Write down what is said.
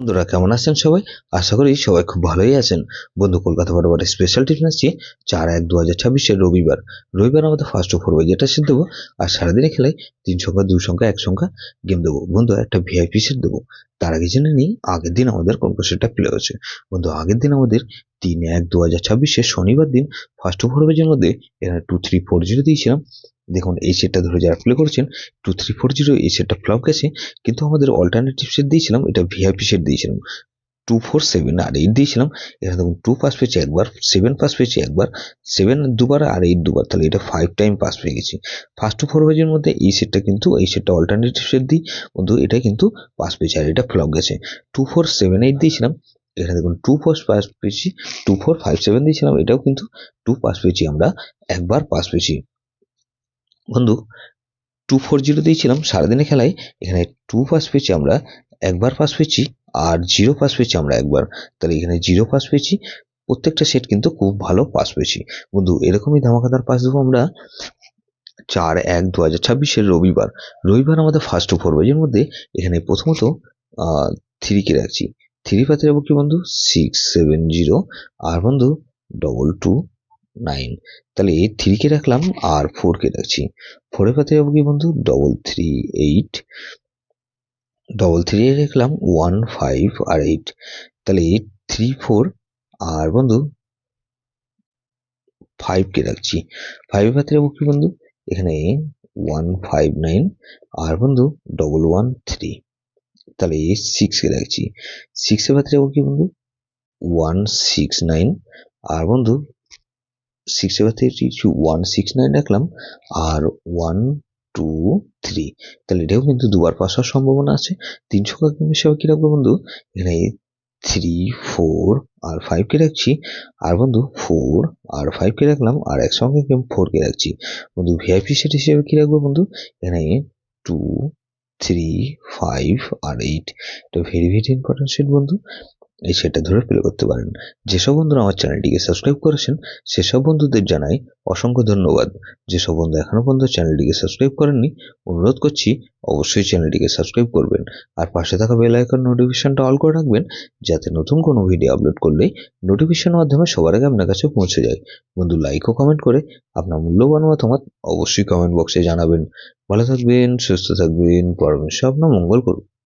বন্ধুরা কেমন আছেন সবাই? আশা করি সবাই খুব ভালোই আছেন। বন্ধু কলকাতা বরাবর স্পেশাল টিপস আসছি 4/1/2026 রবিবার আমাদের ফার্স্ট ওভার হবে যেটা সেট দেবো। আর সারাদিনে খেলায় 3 সংখ্যা 2 সংখ্যা 1 সংখ্যা গেম দেবো। বন্ধু একটা ভিআইপি সেট দেবো। তার আগে জেনে নিই আগের দিন আমাদের কোন কোন সেটটা প্লে হয়েছে। বন্ধু আগের দিন আমাদের 3/1/2026 শনিবার দিন ফার্স্ট ওভার হবে মধ্যে এখানে 2340 দিয়েছিলাম। দেখুন এই সেটটা ধরে যারা প্লে করেছেন 2340 এই সেটটা ফ্লপ গেছে, কিন্তু আমাদের অল্টারনেটিভ সেট দিয়েছিলাম, এটা ভিআইপি সেট দিয়েছিলাম 247 আর 8 দিয়েছিলাম। এখানে দেখুন 2 পাস পেয়েছি একবার, 7 পাস পেয়েছি একবার, 7 দুবার আর 8 দুবার, তাহলে এটা 5 টাইম পাস পেয়ে গেছি। ফার্স্ট টু ফরওয়ার্ডের মধ্যে এই সেটটা কিন্তু এই সেটটা অল্টারনেটিভ সেট দিই বন্ধু, এটা কিন্তু পাস পেয়েছি আর এটা ফ্লপ গেছে। 2478 দিয়েছিলাম, এখানে দেখুন 2 পাস পেয়েছি, 2457 দিয়েছিলাম, এটাও কিন্তু 2 পাস পেয়েছি, আমরা একবার পাস পেয়েছি। বন্ধু 240 দিয়েছিলাম সারাদিনে খেলায়, এখানে 2 পাস পেয়েছি আমরা একবার পাস পেয়েছি, আর 0 পাস পেয়েছি আমরা একবার, তাহলে এখানে 0 পাস পেয়েছি। প্রত্যেকটা সেট কিন্তু খুব ভালো পাস পেয়েছি। বন্ধু এরকমই ধামাকাদার পাস দেবো আমরা 4/1/2026 রবিবার আমাদের ফার্স্ট ওভার এর মধ্যে এখানে প্রথমত 3 কে রাখছি। 3 পাতে যাবো কি বন্ধু 670, আর বন্ধু 229, তাহলে এই 3 কে রাখলাম আর 4 কে রাখছি। 4 এর পাতে যাবো কি বন্ধু 338, 3 এ রাখলাম 15 আর 8, তাহলে 834, আর বন্ধু 5 কে রাখছি। 5 এর পাতে যাবো কি বন্ধু এখানে 159, আর বন্ধু 113, তাহলে 6 কে রাখছি। 6 এর পাতে যাবো কি বন্ধু 169, আর বন্ধু 6 এর পাতে 169 রাখলাম আর 123, তাহলে এটাও কিন্তু দুবার পাস হওয়ার সম্ভাবনা আছে। 3 সংখ্যা গেম হিসাবে কি রাখবো বন্ধু এখানে 3 4 আর 5 কে রাখছি, আর বন্ধু 4 আর 5 কে রাখলাম, আর একসঙ্গে গেম 4 কে রাখছি। বন্ধু ভিআইপি সেট হিসেবে কি রাখবো বন্ধু এখানে 2 3 5 আর 8, এটা ভেরি ভেরি ইম্পর্টেন্ট সেট বন্ধু, এই সেটটা ধরে প্লে করতে পারেন। যেসব বন্ধুরা আমার চ্যানেলটিকে সাবস্ক্রাইব করেছেন সেসব বন্ধুদের জানাই অসংখ্য ধন্যবাদ। যেসব বন্ধু এখনো পর্যন্ত চ্যানেলটিকে সাবস্ক্রাইব করেননি অনুরোধ করছি অবশ্যই চ্যানেলটিকে সাবস্ক্রাইব করবেন, আর পাশে থাকা বেল আইকন নোটিফিকেশনটা অল করে রাখবেন, যাতে নতুন কোনো ভিডিও আপলোড করলেই নোটিফিকেশনের মাধ্যমে সবার আগে আপনার কাছে পৌঁছে যায়। বন্ধু লাইক ও কমেন্ট করে আপনার মূল্যবান মতামত অবশ্যই কমেন্ট বক্সে জানাবেন। ভালো থাকবেন, সুস্থ থাকবেন, পরমেশ্বর আপনার মঙ্গল করুন।